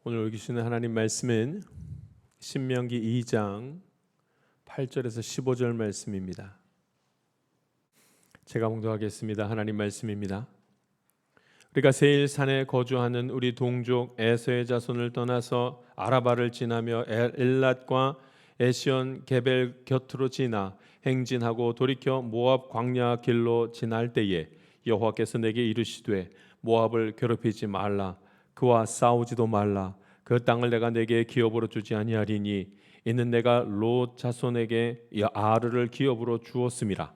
오늘 읽으시는 하나님 말씀은 신명기 2장 8절에서 15절 말씀입니다. 제가 봉독하겠습니다. 하나님 말씀입니다. 우리가 세일 산에 거주하는 우리 동족 에서의 자손을 떠나서 아라바를 지나며 엘랏과 에시온 게벨 곁으로 지나 행진하고 돌이켜 모압 광야 길로 지날 때에 여호와께서 내게 이르시되 모압을 괴롭히지 말라. 그와 싸우지도 말라. 그 땅을 내가 내게 기업으로 주지 아니하리니 이는 내가 롯 자손에게 아르를 기업으로 주었음이라.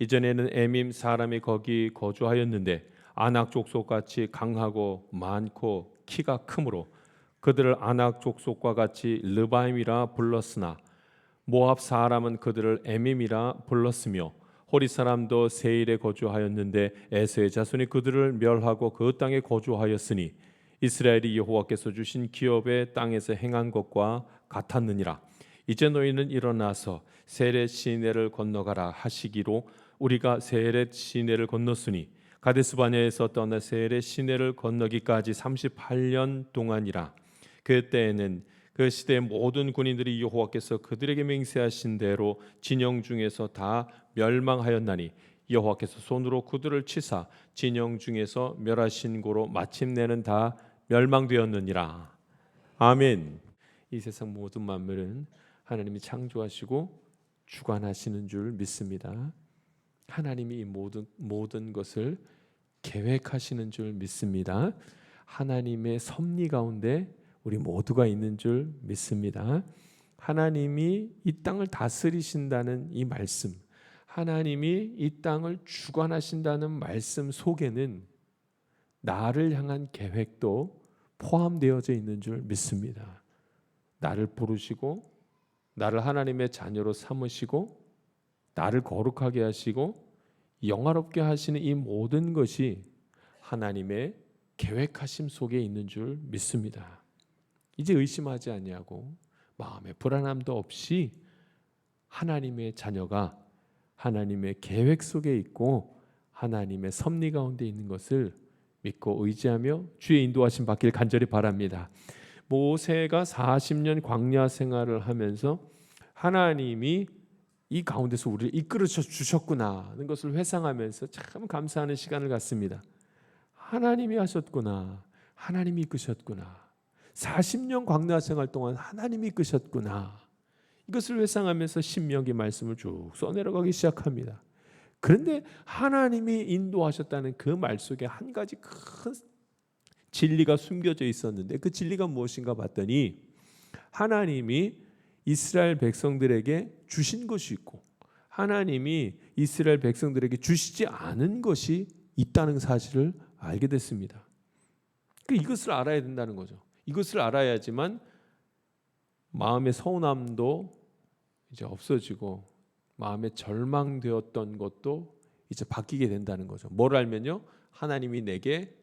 이전에는 에밈 사람이 거기 거주하였는데 아낙 족속같이 강하고 많고 키가 크므로 그들을 아낙 족속과 같이 르바임이라 불렀으나 모압 사람은 그들을 에밈이라 불렀으며 호리 사람도 세일에 거주하였는데 에서의 자손이 그들을 멸하고 그 땅에 거주하였으니 이스라엘이 여호와께서 주신 기업의 땅에서 행한 것과 같았느니라. 이제 너희는 일어나서 세렛 시내를 건너가라 하시기로 우리가 세렛 시내를 건넜으니 가데스 바네아에서 떠나 세렛 시내를 건너기까지 38년 동안이라. 그때에는 그 시대의 모든 군인들이 여호와께서 그들에게 맹세하신 대로 진영 중에서 다 멸망하였나니 여호와께서 손으로 그들을 치사 진영 중에서 멸하신 고로 마침내는 다 멸망되었느니라. 아멘. 이 세상 모든 만물은 하나님이 창조하시고 주관하시는 줄 믿습니다. 하나님이 이 모든 것을 계획하시는 줄 믿습니다. 하나님의 섭리 가운데 우리 모두가 있는 줄 믿습니다. 하나님이 이 땅을 다스리신다는 이 말씀, 하나님이 이 땅을 주관하신다는 말씀 속에는 나를 향한 계획도 포함되어져 있는 줄 믿습니다. 나를 부르시고 나를 하나님의 자녀로 삼으시고 나를 거룩하게 하시고 영화롭게 하시는 이 모든 것이 하나님의 계획하심 속에 있는 줄 믿습니다. 이제 의심하지 아니하고 마음에 불안함도 없이 하나님의 자녀가 하나님의 계획 속에 있고 하나님의 섭리 가운데 있는 것을 믿고 의지하며 주의 인도하심 받길 간절히 바랍니다. 모세가 40년 광야 생활을 하면서 하나님이 이 가운데서 우리를 이끌어 주셨구나 하는 것을 회상하면서 참 감사하는 시간을 갖습니다. 하나님이 하셨구나. 하나님이 이끄셨구나. 40년 광야 생활 동안 하나님이 이끄셨구나. 이것을 회상하면서 신명기 말씀을 쭉 써내려가기 시작합니다. 그런데 하나님이 인도하셨다는 그 말 속에 한 가지 큰 진리가 숨겨져 있었는데 그 진리가 무엇인가 봤더니 하나님이 이스라엘 백성들에게 주신 것이 있고 하나님이 이스라엘 백성들에게 주시지 않은 것이 있다는 사실을 알게 됐습니다. 이것을 알아야 된다는 거죠. 이것을 알아야지만 마음의 서운함도 이제 없어지고 마음에 절망되었던 것도 이제 바뀌게 된다는 거죠. 뭘 알면요? 하나님이 내게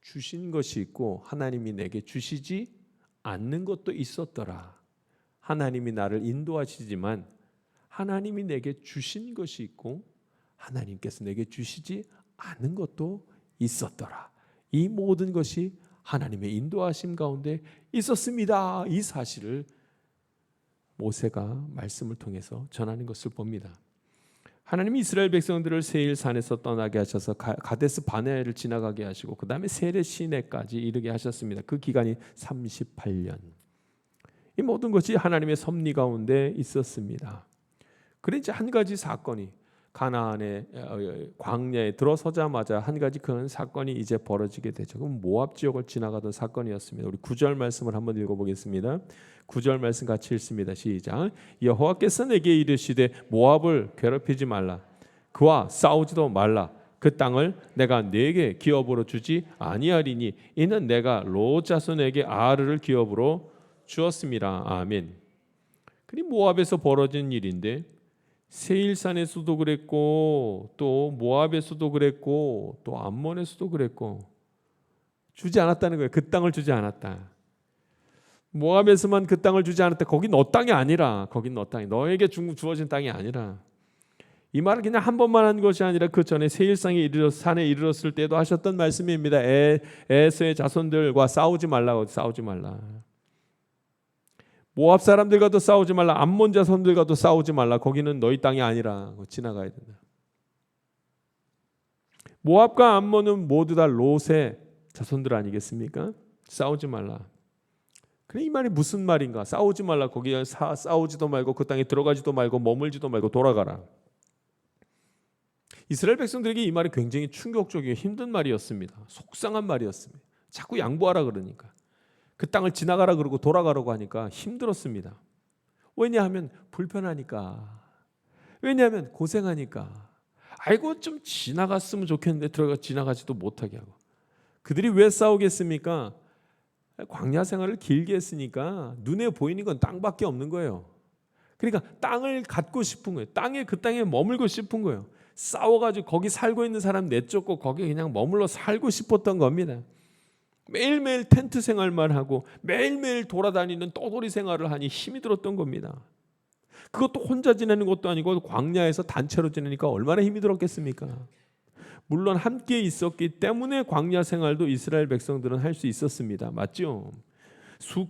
주신 것이 있고 하나님이 내게 주시지 않는 것도 있었더라. 하나님이 나를 인도하시지만 하나님이 내게 주신 것이 있고 하나님께서 내게 주시지 않은 것도 있었더라. 이 모든 것이 하나님의 인도하심 가운데 있었습니다. 이 사실을 모세가 말씀을 통해서 전하는 것을 봅니다. 하나님이 이스라엘 백성들을 세일 산에서 떠나게 하셔서 가데스 바네아를 지나가게 하시고 그 다음에 세렛 시내까지 이르게 하셨습니다. 그 기간이 38년. 이 모든 것이 하나님의 섭리 가운데 있었습니다. 그런데 이제 한 가지 사건이 가나안의 광야에 들어서자마자 한 가지 큰 사건이 이제 벌어지게 되죠. 그럼 모압 지역을 지나가던 사건이었습니다. 우리 9절 말씀을 한번 읽어보겠습니다. 9절 말씀 같이 읽습니다. 시작. 여호와께서 내게 이르시되 모압을 괴롭히지 말라. 그와 싸우지도 말라. 그 땅을 내가 네게 기업으로 주지 아니하리니 이는 내가 롯 자손에게 아르를 기업으로 주었습니다. 아멘. 그리 모압에서 벌어진 일인데 세일산에서도 그랬고 또 모압에서도 그랬고 또 암몬에서도 그랬고 주지 않았다는 거예요. 그 땅을 주지 않았다. 모압에서만 그 땅을 주지 않았다. 거긴 너 땅이 아니라 거긴 너 땅이 너에게 주어진 땅이 아니라 이 말을 그냥 한 번만 한 것이 아니라 그 전에 세일산에 산에 이르렀을 때도 하셨던 말씀입니다. 에서의 자손들과 싸우지 말라고. 싸우지 말라. 모압 사람들과도 싸우지 말라. 암몬 자손들과도 싸우지 말라. 거기는 너희 땅이 아니라 지나가야 된다. 모압과 암몬은 모두 다 롯의 자손들 아니겠습니까? 싸우지 말라. 그래, 이 말이 무슨 말인가? 싸우지 말라. 거기에 싸우지도 말고 그 땅에 들어가지도 말고 머물지도 말고 돌아가라. 이스라엘 백성들에게 이 말이 굉장히 충격적이고 힘든 말이었습니다. 속상한 말이었습니다. 자꾸 양보하라 그러니까. 그 땅을 지나가라 그러고 돌아가라고 하니까 힘들었습니다. 왜냐하면 불편하니까. 왜냐하면 고생하니까. 아이고 좀 지나갔으면 좋겠는데 지나가지도 못하게 하고. 그들이 왜 싸우겠습니까? 광야 생활을 길게 했으니까 눈에 보이는 건 땅밖에 없는 거예요. 그러니까 땅을 갖고 싶은 거예요. 그 땅에 머물고 싶은 거예요. 싸워가지고 거기 살고 있는 사람 내쫓고 거기 그냥 머물러 살고 싶었던 겁니다. 매일매일 텐트 생활만 하고 매일매일 돌아다니는 떠돌이 생활을 하니 힘이 들었던 겁니다. 그것도 혼자 지내는 것도 아니고 광야에서 단체로 지내니까 얼마나 힘이 들었겠습니까? 물론 함께 있었기 때문에 광야 생활도 이스라엘 백성들은 할 수 있었습니다. 맞죠?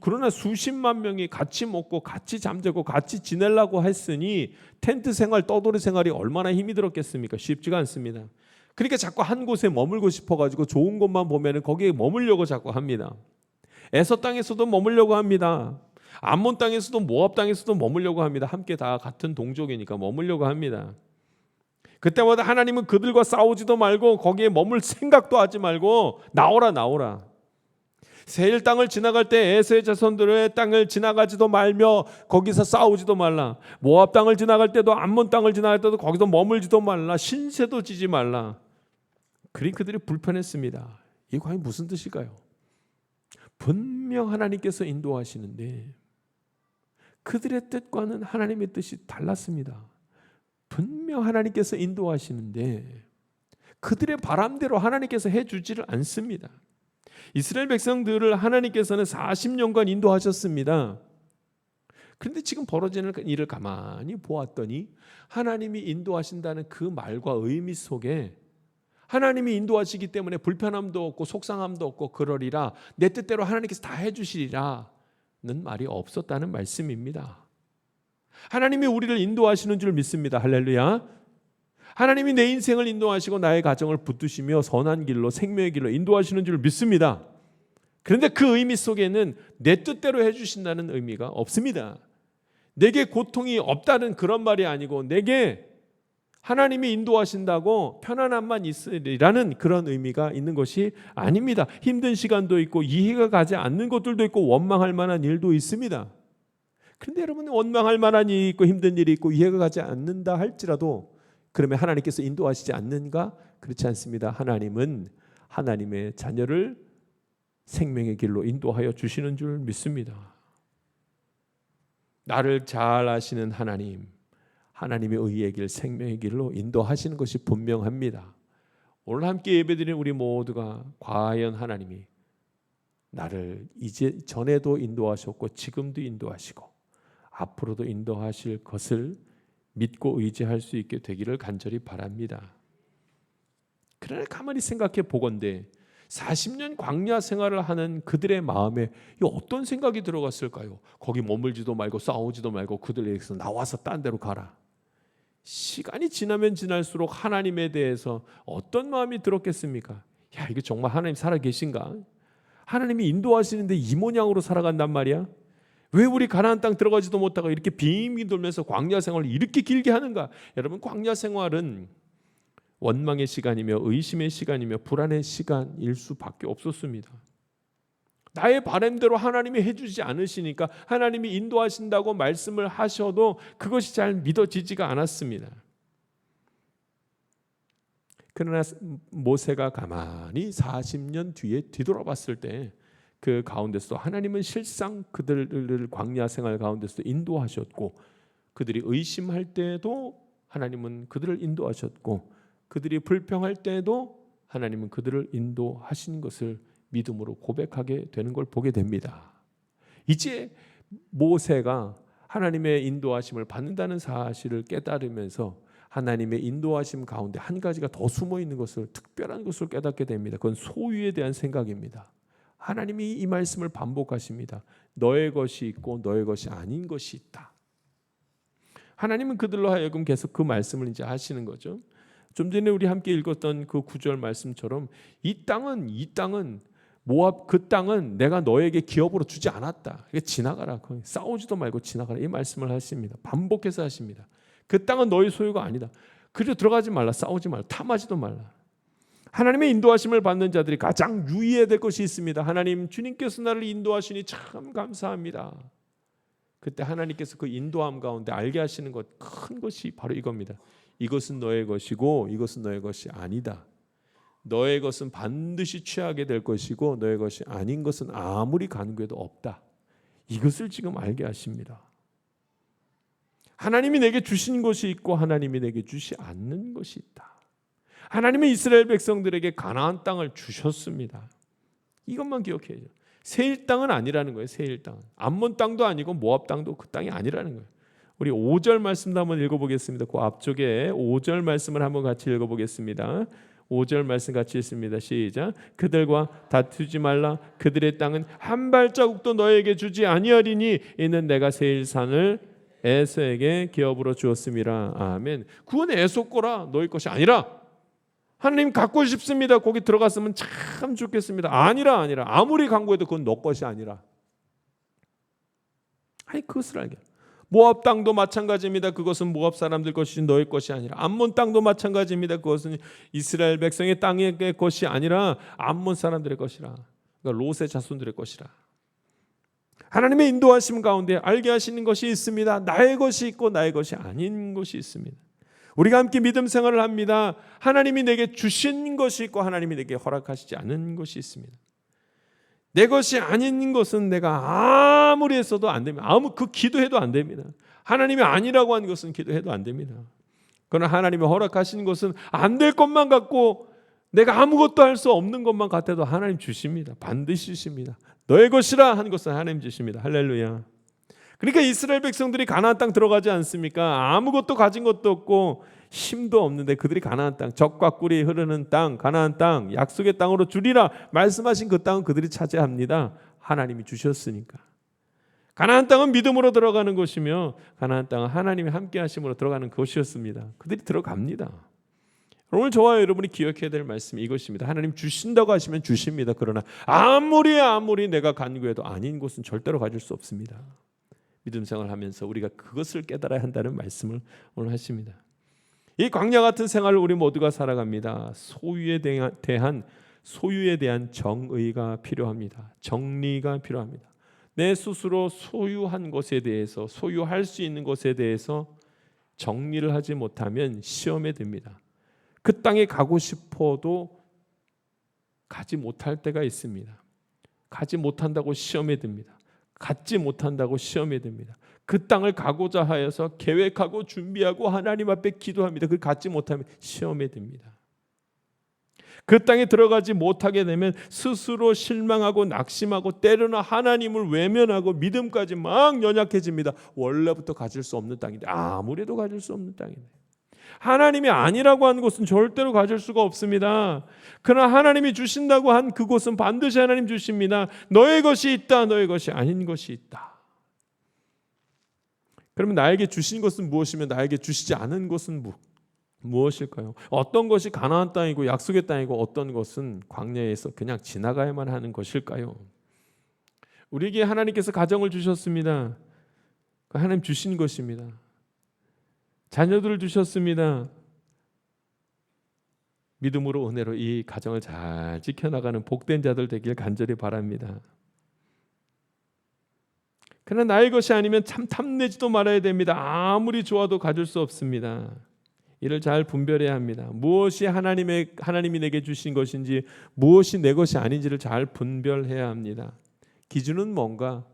그러나 수십만 명이 같이 먹고 같이 잠자고 같이 지내려고 했으니 텐트 생활, 떠돌이 생활이 얼마나 힘이 들었겠습니까? 쉽지가 않습니다. 그러니까 자꾸 한 곳에 머물고 싶어가지고 좋은 곳만 보면 거기에 머물려고 자꾸 합니다. 에서 땅에서도 머물려고 합니다. 암몬 땅에서도 모압 땅에서도 머물려고 합니다. 함께 다 같은 동족이니까 머물려고 합니다. 그때마다 하나님은 그들과 싸우지도 말고 거기에 머물 생각도 하지 말고 나오라. 세일 땅을 지나갈 때 에서의 자손들의 땅을 지나가지도 말며 거기서 싸우지도 말라. 모압 땅을 지나갈 때도 암몬 땅을 지나갈 때도 거기서 머물지도 말라. 신세도 지지 말라. 그리 그들이 불편했습니다. 이게 과연 무슨 뜻일까요? 분명 하나님께서 인도하시는데 그들의 뜻과는 하나님의 뜻이 달랐습니다. 분명 하나님께서 인도하시는데 그들의 바람대로 하나님께서 해주지를 않습니다. 이스라엘 백성들을 하나님께서는 40년간 인도하셨습니다. 그런데 지금 벌어지는 일을 가만히 보았더니 하나님이 인도하신다는 그 말과 의미 속에 하나님이 인도하시기 때문에 불편함도 없고 속상함도 없고 그러리라, 내 뜻대로 하나님께서 다 해주시리라 는 말이 없었다는 말씀입니다. 하나님이 우리를 인도하시는 줄 믿습니다. 할렐루야. 하나님이 내 인생을 인도하시고 나의 가정을 붙드시며 선한 길로 생명의 길로 인도하시는 줄 믿습니다. 그런데 그 의미 속에는 내 뜻대로 해주신다는 의미가 없습니다. 내게 고통이 없다는 그런 말이 아니고 내게 하나님이 인도하신다고 편안함만 있으리라는 그런 의미가 있는 것이 아닙니다. 힘든 시간도 있고 이해가 가지 않는 것들도 있고 원망할 만한 일도 있습니다. 그런데 여러분, 원망할 만한 일이 있고 힘든 일이 있고 이해가 가지 않는다 할지라도 그러면 하나님께서 인도하시지 않는가? 그렇지 않습니다. 하나님은 하나님의 자녀를 생명의 길로 인도하여 주시는 줄 믿습니다. 나를 잘 아시는 하나님, 하나님의 의의 길, 생명의 길로 인도하시는 것이 분명합니다. 오늘 함께 예배드리는 우리 모두가 과연 하나님이 나를 이제 전에도 인도하셨고 지금도 인도하시고 앞으로도 인도하실 것을 믿고 의지할 수 있게 되기를 간절히 바랍니다. 그러나 가만히 생각해 보건대 40년 광야 생활을 하는 그들의 마음에 어떤 생각이 들어갔을까요? 거기 머물지도 말고 싸우지도 말고 그들에게서 나와서 딴 데로 가라. 시간이 지나면 지날수록 하나님에 대해서 어떤 마음이 들었겠습니까? 야, 이게 정말 하나님 살아계신가? 하나님이 인도하시는데 이 모양으로 살아간단 말이야? 왜 우리 가나안 땅 들어가지도 못하고 이렇게 빙빙 돌면서 광야 생활을 이렇게 길게 하는가? 여러분, 광야 생활은 원망의 시간이며 의심의 시간이며 불안의 시간일 수밖에 없었습니다. 나의 바람대로 하나님이 해주지 않으시니까 하나님이 인도하신다고 말씀을 하셔도 그것이 잘 믿어지지가 않았습니다. 그러나 모세가 가만히 40년 뒤에 뒤돌아봤을 때 그 가운데서 하나님은 실상 그들을 광야 생활 가운데서 인도하셨고, 그들이 의심할 때도 하나님은 그들을 인도하셨고, 그들이 불평할 때도 하나님은 그들을 인도하신 것을 믿음으로 고백하게 되는 걸 보게 됩니다. 이제 모세가 하나님의 인도하심을 받는다는 사실을 깨달으면서 하나님의 인도하심 가운데 한 가지가 더 숨어 있는 것을, 특별한 것을 깨닫게 됩니다. 그건 소유에 대한 생각입니다. 하나님이 이 말씀을 반복하십니다. 너의 것이 있고 너의 것이 아닌 것이 있다. 하나님은 그들로 하여금 계속 그 말씀을 이제 하시는 거죠. 좀 전에 우리 함께 읽었던 그 9절 말씀처럼 이 땅은 모압 그 땅은 내가 너에게 기업으로 주지 않았다. 지나가라. 싸우지도 말고 지나가라. 이 말씀을 하십니다. 반복해서 하십니다. 그 땅은 너의 소유가 아니다. 그래도 들어가지 말라. 싸우지 말라. 탐하지도 말라. 하나님의 인도하심을 받는 자들이 가장 유의해야 될 것이 있습니다. 하나님, 주님께서 나를 인도하시니 참 감사합니다. 그때 하나님께서 그 인도함 가운데 알게 하시는 것, 큰 것이 바로 이겁니다. 이것은 너의 것이고 이것은 너의 것이 아니다. 너의 것은 반드시 취하게 될 것이고 너의 것이 아닌 것은 아무리 간구해도 없다. 이것을 지금 알게 하십니다. 하나님이 내게 주신 것이 있고 하나님이 내게 주시 않는 것이 있다. 하나님은 이스라엘 백성들에게 가나안 땅을 주셨습니다. 이것만 기억해야죠. 세일 땅은 아니라는 거예요. 세일 땅은 암몬 땅도 아니고 모압 땅도 그 땅이 아니라는 거예요. 우리 5절 말씀도 한번 읽어보겠습니다. 그 앞쪽에 5절 말씀을 한번 같이 읽어보겠습니다. 5절 말씀 같이 읽습니다. 시작. 그들과 다투지 말라. 그들의 땅은 한 발자국도 너에게 주지 아니하리니 이는 내가 세일산을 에서에게 기업으로 주었음이라. 아멘. 그건 에서 거라. 너희 것이 아니라. 하나님 갖고 싶습니다. 거기 들어갔으면 참 좋겠습니다. 아니라. 아무리 간구해도 그건 너 것이 아니라. 아니 그것을 알게. 모압 땅도 마찬가지입니다. 그것은 모압 사람들 것이 너의 것이 아니라. 암몬 땅도 마찬가지입니다. 그것은 이스라엘 백성의 땅의 것이 아니라 암몬 사람들의 것이라. 그러니까 롯의 자손들의 것이라. 하나님의 인도하심 가운데 알게 하시는 것이 있습니다. 나의 것이 있고 나의 것이 아닌 것이 있습니다. 우리가 함께 믿음 생활을 합니다. 하나님이 내게 주신 것이 있고 하나님이 내게 허락하시지 않은 것이 있습니다. 내 것이 아닌 것은 내가 아무리 했어도 안 됩니다. 그 기도해도 안 됩니다. 하나님이 아니라고 한 것은 기도해도 안 됩니다. 그러나 하나님이 허락하신 것은 안 될 것만 같고 내가 아무것도 할 수 없는 것만 같아도 하나님 주십니다. 반드시 주십니다. 너의 것이라 한 것은 하나님 주십니다. 할렐루야. 그러니까 이스라엘 백성들이 가나안 땅 들어가지 않습니까? 아무것도 가진 것도 없고 힘도 없는데 그들이 가나안 땅, 젖과 꿀이 흐르는 땅, 가나안 땅, 약속의 땅으로 주리라 말씀하신 그 땅은 그들이 차지합니다. 하나님이 주셨으니까. 가나안 땅은 믿음으로 들어가는 것이며 가나안 땅은 하나님이 함께 하심으로 들어가는 것이었습니다. 그들이 들어갑니다. 오늘 저와 여러분이 기억해야 될 말씀이 이것입니다. 하나님 주신다고 하시면 주십니다. 그러나 아무리 내가 간구해도 아닌 곳은 절대로 가질 수 없습니다. 믿음 생활을 하면서 우리가 그것을 깨달아야 한다는 말씀을 오늘 하십니다. 이 광야 같은 생활을 우리 모두가 살아갑니다. 소유에 대한 정의가 필요합니다. 정리가 필요합니다. 내 스스로 소유한 것에 대해서, 소유할 수 있는 것에 대해서 정리를 하지 못하면 시험에 듭니다. 그 땅에 가고 싶어도 가지 못할 때가 있습니다. 가지 못한다고 시험에 듭니다. 갖지 못한다고 시험에 듭니다. 그 땅을 가고자 하여서 계획하고 준비하고 하나님 앞에 기도합니다. 그걸 갖지 못하면 시험에 듭니다. 그 땅에 들어가지 못하게 되면 스스로 실망하고 낙심하고 때로는 하나님을 외면하고 믿음까지 막 연약해집니다. 원래부터 가질 수 없는 땅인데, 아무래도 가질 수 없는 땅인데, 하나님이 아니라고 한 곳은 절대로 가질 수가 없습니다. 그러나 하나님이 주신다고 한 그곳은 반드시 하나님 주십니다. 너의 것이 있다, 너의 것이 아닌 것이 있다. 그러면 나에게 주신 것은 무엇이며 나에게 주시지 않은 것은 무엇일까요? 어떤 것이 가나안 땅이고 약속의 땅이고 어떤 것은 광야에서 그냥 지나가야만 하는 것일까요? 우리에게 하나님께서 가정을 주셨습니다. 하나님 주신 것입니다. 자녀들을 주셨습니다. 믿음으로 은혜로 이 가정을 잘 지켜나가는 복된 자들 되길 간절히 바랍니다. 그러나 나의 것이 아니면 참 탐내지도 말아야 됩니다. 아무리 좋아도 가질 수 없습니다. 이를 잘 분별해야 합니다. 무엇이 하나님이 내게 주신 것인지 무엇이 내 것이 아닌지를 잘 분별해야 합니다. 기준은 뭔가?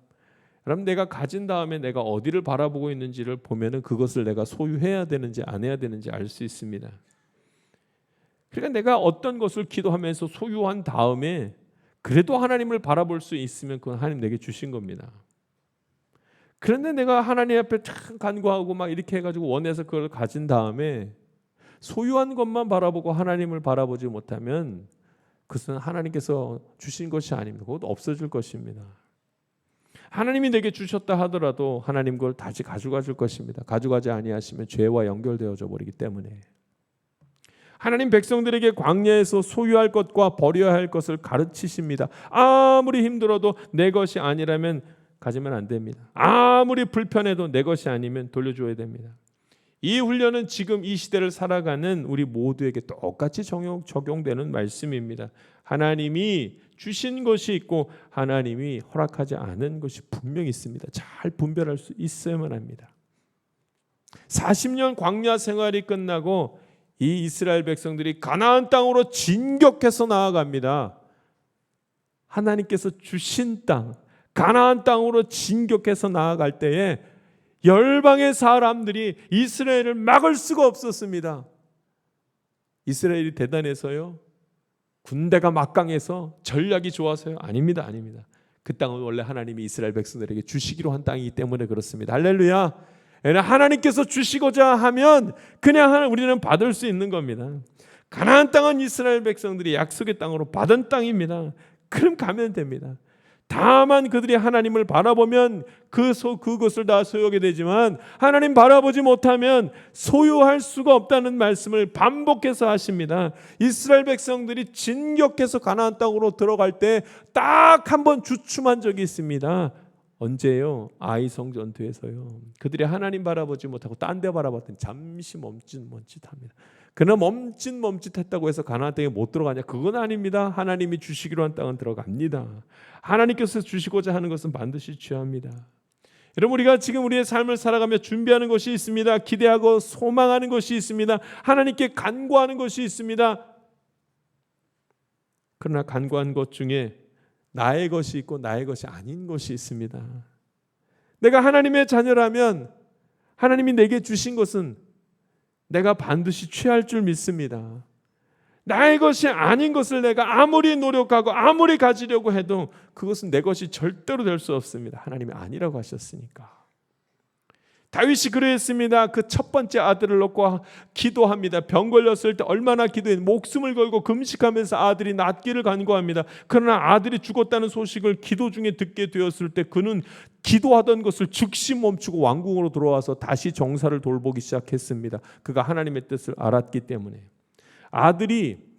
그럼 내가 가진 다음에 내가 어디를 바라보고 있는지를 보면은 그것을 내가 소유해야 되는지 안 해야 되는지 알 수 있습니다. 그러니까 내가 어떤 것을 기도하면서 소유한 다음에 그래도 하나님을 바라볼 수 있으면 그건 하나님 내게 주신 겁니다. 그런데 내가 하나님 앞에 참 간구하고 막 이렇게 해가지고 원해서 그걸 가진 다음에 소유한 것만 바라보고 하나님을 바라보지 못하면 그것은 하나님께서 주신 것이 아닙니다. 곧 없어질 것입니다. 하나님이 내게 주셨다 하더라도 하나님 그걸 다시 가져가줄 것입니다. 가져가지 아니하시면 죄와 연결되어져 버리기 때문에 하나님 백성들에게 광야에서 소유할 것과 버려야 할 것을 가르치십니다. 아무리 힘들어도 내 것이 아니라면 가지면 안 됩니다. 아무리 불편해도 내 것이 아니면 돌려줘야 됩니다. 이 훈련은 지금 이 시대를 살아가는 우리 모두에게 똑같이 적용되는 말씀입니다. 하나님이 주신 것이 있고 하나님이 허락하지 않은 것이 분명히 있습니다. 잘 분별할 수 있어야만 합니다. 40년 광야 생활이 끝나고 이 이스라엘 백성들이 가나안 땅으로 진격해서 나아갑니다. 하나님께서 주신 땅, 가나안 땅으로 진격해서 나아갈 때에 열방의 사람들이 이스라엘을 막을 수가 없었습니다. 이스라엘이 대단해서요? 군대가 막강해서 전략이 좋아서요? 아닙니다. 아닙니다. 그 땅은 원래 하나님이 이스라엘 백성들에게 주시기로 한 땅이기 때문에 그렇습니다. 할렐루야. 하나님께서 주시고자 하면 그냥 우리는 받을 수 있는 겁니다. 가나안 땅은 이스라엘 백성들이 약속의 땅으로 받은 땅입니다. 그럼 가면 됩니다. 다만 그들이 하나님을 바라보면 그것을 다 소유하게 되지만 하나님 바라보지 못하면 소유할 수가 없다는 말씀을 반복해서 하십니다. 이스라엘 백성들이 진격해서 가나안 땅으로 들어갈 때 딱 한 번 주춤한 적이 있습니다. 언제요? 아이성 전투에서요. 그들이 하나님 바라보지 못하고 딴 데 바라봤더니 잠시 멈칫멈칫합니다. 그러나 멈칫멈칫했다고 해서 가나안 땅에 못 들어가냐? 그건 아닙니다. 하나님이 주시기로 한 땅은 들어갑니다. 하나님께서 주시고자 하는 것은 반드시 취합니다. 여러분, 우리가 지금 우리의 삶을 살아가며 준비하는 것이 있습니다. 기대하고 소망하는 것이 있습니다. 하나님께 간구하는 것이 있습니다. 그러나 간구한 것 중에 나의 것이 있고 나의 것이 아닌 것이 있습니다. 내가 하나님의 자녀라면 하나님이 내게 주신 것은 내가 반드시 취할 줄 믿습니다. 나의 것이 아닌 것을 내가 아무리 노력하고 아무리 가지려고 해도 그것은 내 것이 절대로 될 수 없습니다. 하나님이 아니라고 하셨으니까. 다윗이 그랬습니다. 그 첫 번째 아들을 놓고 기도합니다. 병 걸렸을 때 얼마나 기도했는지 목숨을 걸고 금식하면서 아들이 낫기를 간구합니다. 그러나 아들이 죽었다는 소식을 기도 중에 듣게 되었을 때 그는 기도하던 것을 즉시 멈추고 왕궁으로 돌아와서 다시 정사를 돌보기 시작했습니다. 그가 하나님의 뜻을 알았기 때문에. 아들이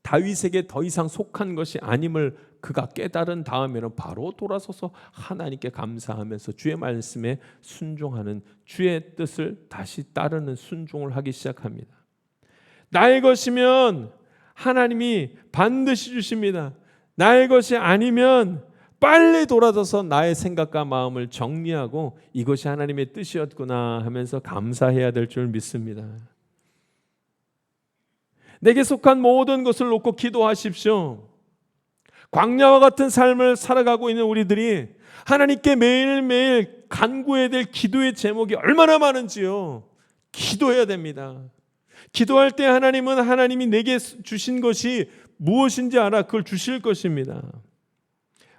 다윗에게 더 이상 속한 것이 아님을 그가 깨달은 다음에는 바로 돌아서서 하나님께 감사하면서 주의 말씀에 순종하는, 주의 뜻을 다시 따르는 순종을 하기 시작합니다. 나의 것이면 하나님이 반드시 주십니다. 나의 것이 아니면 빨리 돌아서서 나의 생각과 마음을 정리하고 이것이 하나님의 뜻이었구나 하면서 감사해야 될 줄 믿습니다. 내게 속한 모든 것을 놓고 기도하십시오. 광야와 같은 삶을 살아가고 있는 우리들이 하나님께 매일매일 간구해야 될 기도의 제목이 얼마나 많은지요. 기도해야 됩니다. 기도할 때 하나님은 하나님이 내게 주신 것이 무엇인지 알아 그걸 주실 것입니다.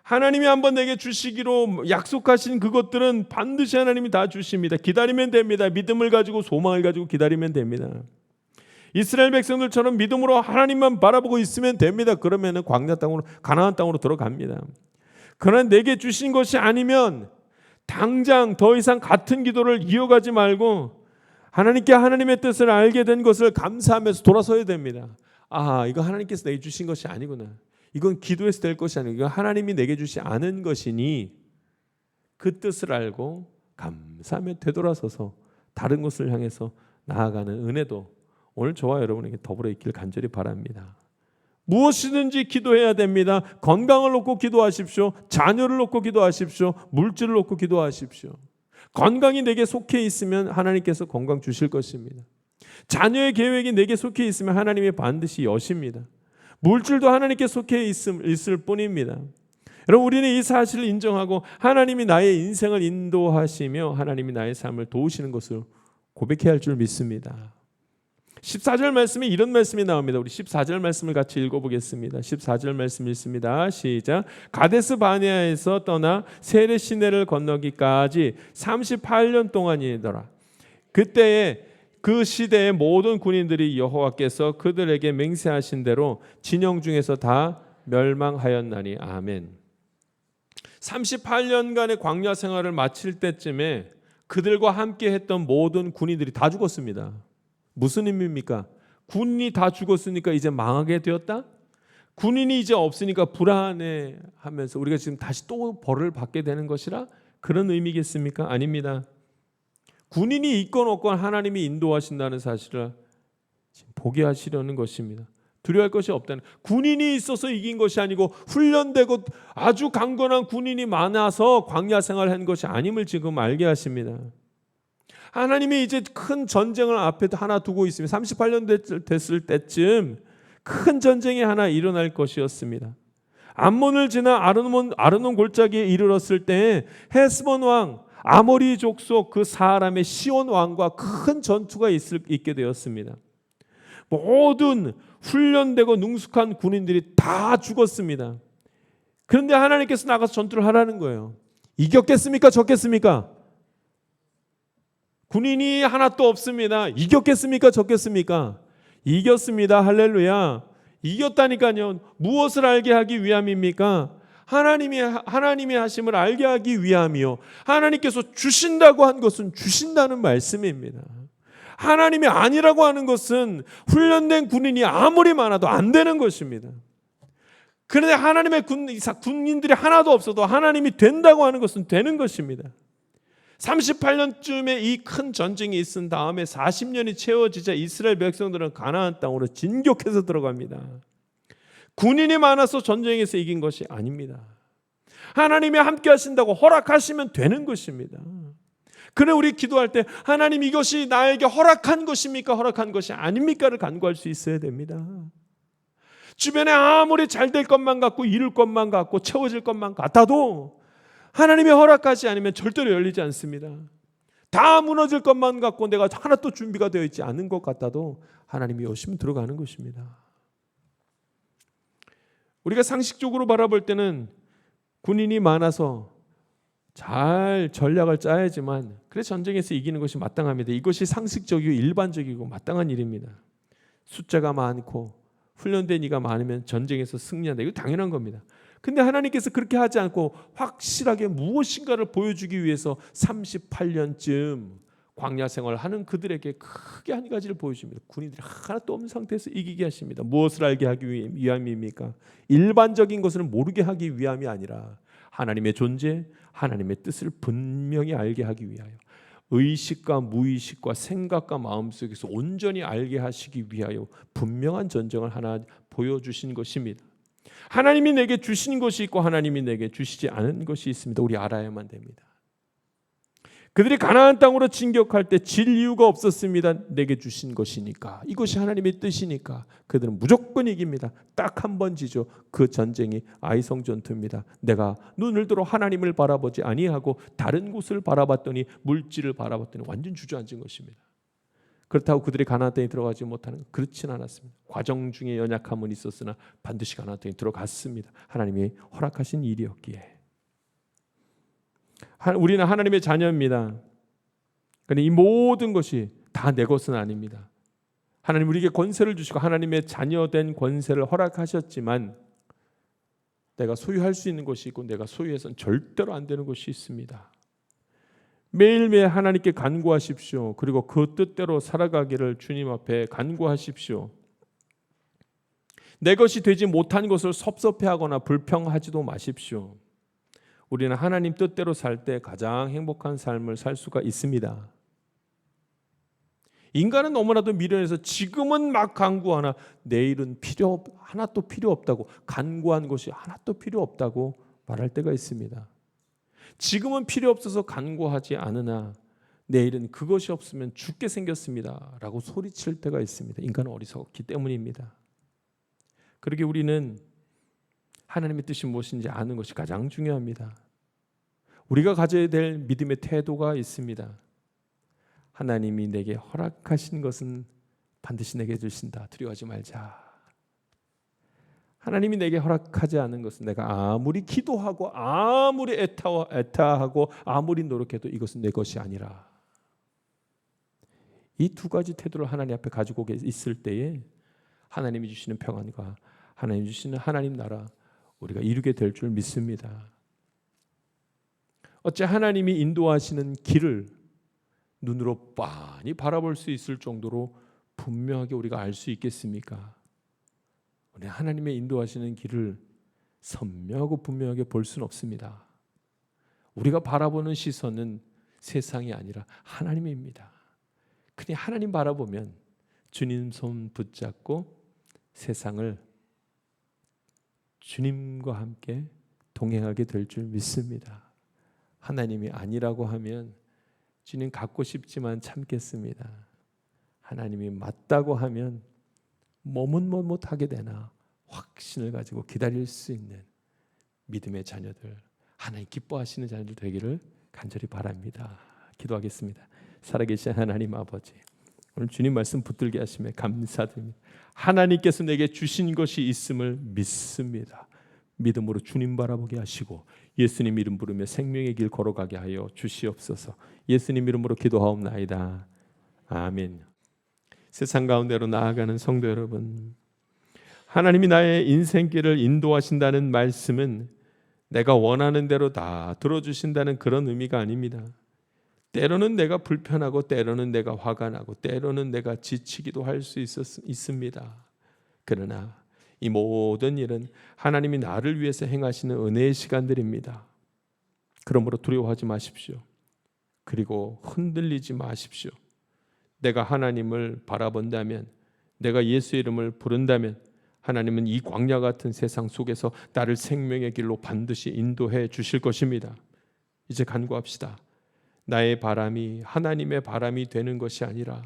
하나님이 한번 내게 주시기로 약속하신 그것들은 반드시 하나님이 다 주십니다. 기다리면 됩니다. 믿음을 가지고 소망을 가지고 기다리면 됩니다. 이스라엘 백성들처럼 믿음으로 하나님만 바라보고 있으면 됩니다. 그러면 광야 땅으로, 가나안 땅으로 들어갑니다. 그러나 내게 주신 것이 아니면 당장 더 이상 같은 기도를 이어가지 말고 하나님께 하나님의 뜻을 알게 된 것을 감사하면서 돌아서야 됩니다. 아, 이거 하나님께서 내게 주신 것이 아니구나. 이건 기도해서 될 것이 아니고 이건 하나님이 내게 주지 않은 것이니 그 뜻을 알고 감사하며 되돌아서서 다른 것을 향해서 나아가는 은혜도 오늘 저와 여러분에게 더불어 있기를 간절히 바랍니다. 무엇이든지 기도해야 됩니다. 건강을 놓고 기도하십시오. 자녀를 놓고 기도하십시오. 물질을 놓고 기도하십시오. 건강이 내게 속해 있으면 하나님께서 건강 주실 것입니다. 자녀의 계획이 내게 속해 있으면 하나님이 반드시 여십니다. 물질도 하나님께 속해 있을 뿐입니다. 여러분, 우리는 이 사실을 인정하고 하나님이 나의 인생을 인도하시며 하나님이 나의 삶을 도우시는 것을 고백해야 할 줄 믿습니다. 14절 말씀에 이런 말씀이 나옵니다. 우리 14절 말씀을 같이 읽어보겠습니다. 14절 말씀 읽습니다. 시작. 가데스 바네아에서 떠나 세레 시내를 건너기까지 38년 동안이더라. 그때에 그 시대의 모든 군인들이 여호와께서 그들에게 맹세하신 대로 진영 중에서 다 멸망하였나니 아멘. 38년간의 광야 생활을 마칠 때쯤에 그들과 함께 했던 모든 군인들이 다 죽었습니다. 무슨 의미입니까? 군인이 다 죽었으니까 이제 망하게 되었다? 군인이 이제 없으니까 불안해하면서 우리가 지금 다시 또 벌을 받게 되는 것이라 그런 의미겠습니까? 아닙니다. 군인이 있건 없건 하나님이 인도하신다는 사실을 지금 보게 하시려는 것입니다. 두려워할 것이 없다는, 군인이 있어서 이긴 것이 아니고 훈련되고 아주 강건한 군인이 많아서 광야 생활을 한 것이 아님을 지금 알게 하십니다. 하나님이 이제 큰 전쟁을 앞에 하나 두고 있습니다. 38년 됐을 때쯤 큰 전쟁이 하나 일어날 것이었습니다. 암몬을 지나 아르논 골짜기에 이르렀을 때 헤스본 왕 아모리 족속 그 사람의 시온 왕과 큰 전투가 있게 되었습니다. 모든 훈련되고 능숙한 군인들이 다 죽었습니다. 그런데 하나님께서 나가서 전투를 하라는 거예요. 이겼겠습니까? 졌겠습니까? 군인이 하나도 없습니다. 이겼겠습니까? 졌겠습니까? 이겼습니다. 할렐루야. 이겼다니까요. 무엇을 알게 하기 위함입니까? 하나님의 하심을 알게 하기 위함이요. 하나님께서 주신다고 한 것은 주신다는 말씀입니다. 하나님이 아니라고 하는 것은 훈련된 군인이 아무리 많아도 안 되는 것입니다. 그런데 하나님의 군인들이 하나도 없어도 하나님이 된다고 하는 것은 되는 것입니다. 38년쯤에 이 큰 전쟁이 있은 다음에 40년이 채워지자 이스라엘 백성들은 가나안 땅으로 진격해서 들어갑니다. 군인이 많아서 전쟁에서 이긴 것이 아닙니다. 하나님이 함께 하신다고 허락하시면 되는 것입니다. 그래 우리 기도할 때 하나님 이것이 나에게 허락한 것입니까? 허락한 것이 아닙니까를 간구할 수 있어야 됩니다. 주변에 아무리 잘 될 것만 같고 이룰 것만 같고 채워질 것만 같아도 하나님의 허락하지 않으면 절대로 열리지 않습니다. 다 무너질 것만 같고 내가 하나도 준비가 되어 있지 않은 것 같아도 하나님이 오시면 들어가는 것입니다. 우리가 상식적으로 바라볼 때는 군인이 많아서 잘 전략을 짜야지만 그래서 전쟁에서 이기는 것이 마땅합니다. 이것이 상식적이고 일반적이고 마땅한 일입니다. 숫자가 많고 훈련된 이가 많으면 전쟁에서 승리한다. 이거 당연한 겁니다. 근데 하나님께서 그렇게 하지 않고 확실하게 무엇인가를 보여주기 위해서 38년쯤 광야 생활을 하는 그들에게 크게 한 가지를 보여줍니다. 군인들이 하나도 없는 상태에서 이기게 하십니다. 무엇을 알게 하기 위함입니까? 일반적인 것을 모르게 하기 위함이 아니라 하나님의 존재, 하나님의 뜻을 분명히 알게 하기 위하여 의식과 무의식과 생각과 마음속에서 온전히 알게 하시기 위하여 분명한 전쟁을 하나 보여주신 것입니다. 하나님이 내게 주신 것이 있고 하나님이 내게 주시지 않은 것이 있습니다. 우리 알아야만 됩니다. 그들이 가나안 땅으로 진격할 때 질 이유가 없었습니다. 내게 주신 것이니까, 이것이 하나님의 뜻이니까 그들은 무조건 이깁니다. 딱 한 번 지죠. 그 전쟁이 아이성 전투입니다. 내가 눈을 들어 하나님을 바라보지 아니하고 다른 곳을 바라봤더니 물질을 바라봤더니 완전 주저앉은 것입니다. 그렇다고 그들이 가나안 땅에 들어가지 못하는, 그렇진 않았습니다. 과정 중에 연약함은 있었으나 반드시 가나안 땅에 들어갔습니다. 하나님이 허락하신 일이었기에. 우리는 하나님의 자녀입니다. 그런데 이 모든 것이 다 내 것은 아닙니다. 하나님 우리에게 권세를 주시고 하나님의 자녀된 권세를 허락하셨지만 내가 소유할 수 있는 것이 있고 내가 소유해서는 절대로 안 되는 것이 있습니다. 매일매일 하나님께 간구하십시오. 그리고 그 뜻대로 살아가기를 주님 앞에 간구하십시오. 내 것이 되지 못한 것을 섭섭해하거나 불평하지도 마십시오. 우리는 하나님 뜻대로 살 때 가장 행복한 삶을 살 수가 있습니다. 인간은 너무나도 미련해서 지금은 막 간구하나 내일은 하나도 필요 없다고, 간구한 것이 하나도 필요 없다고 말할 때가 있습니다. 지금은 필요 없어서 간구하지 않으나 내일은 그것이 없으면 죽게 생겼습니다 라고 소리칠 때가 있습니다. 인간은 어리석기 때문입니다. 그러기에 우리는 하나님의 뜻이 무엇인지 아는 것이 가장 중요합니다. 우리가 가져야 될 믿음의 태도가 있습니다. 하나님이 내게 허락하신 것은 반드시 내게 주신다. 두려워하지 말자. 하나님이 내게 허락하지 않은 것은 내가 아무리 기도하고 아무리 애타하고 아무리 노력해도 이것은 내 것이 아니라 이 두 가지 태도를 하나님 앞에 가지고 있을 때에 하나님이 주시는 평안과 하나님 주시는 하나님 나라 우리가 이루게 될 줄 믿습니다. 어째 하나님이 인도하시는 길을 눈으로 빤히 바라볼 수 있을 정도로 분명하게 우리가 알 수 있겠습니까? 우리 하나님의 인도하시는 길을 선명하고 분명하게 볼 수는 없습니다. 우리가 바라보는 시선은 세상이 아니라 하나님입니다. 그냥 하나님 바라보면 주님 손 붙잡고 세상을 주님과 함께 동행하게 될 줄 믿습니다. 하나님이 아니라고 하면 주님 갖고 싶지만 참겠습니다. 하나님이 맞다고 하면 몸은 못하게 되나 확신을 가지고 기다릴 수 있는 믿음의 자녀들, 하나님 기뻐하시는 자녀들 되기를 간절히 바랍니다. 기도하겠습니다. 살아계신 하나님 아버지, 오늘 주님 말씀 붙들게 하시며 감사드립니다. 하나님께서 내게 주신 것이 있음을 믿습니다. 믿음으로 주님 바라보게 하시고 예수님 이름 부르며 생명의 길 걸어가게 하여 주시옵소서. 예수님 이름으로 기도하옵나이다. 아멘. 세상 가운데로 나아가는 성도 여러분, 하나님이 나의 인생길을 인도하신다는 말씀은 내가 원하는 대로 다 들어주신다는 그런 의미가 아닙니다. 때로는 내가 불편하고 때로는 내가 화가 나고 때로는 내가 지치기도 할 수 있습니다. 그러나 이 모든 일은 하나님이 나를 위해서 행하시는 은혜의 시간들입니다. 그러므로 두려워하지 마십시오. 그리고 흔들리지 마십시오. 내가 하나님을 바라본다면, 내가 예수 이름을 부른다면 하나님은 이 광야 같은 세상 속에서 나를 생명의 길로 반드시 인도해 주실 것입니다. 이제 간구합시다. 나의 바람이 하나님의 바람이 되는 것이 아니라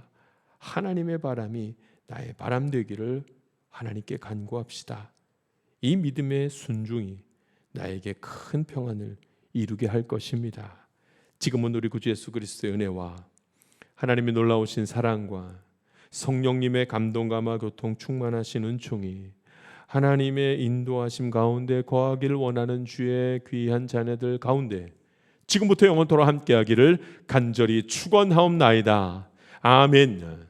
하나님의 바람이 나의 바람 되기를 하나님께 간구합시다. 이 믿음의 순종이 나에게 큰 평안을 이루게 할 것입니다. 지금은 우리 구주 예수 그리스도의 은혜와 하나님의 놀라우신 사랑과 성령님의 감동감화 교통 충만하신 은총이 하나님의 인도하심 가운데 거하기를 원하는 주의 귀한 자녀들 가운데 지금부터 영원토록 함께하기를 간절히 축원하옵나이다. 아멘.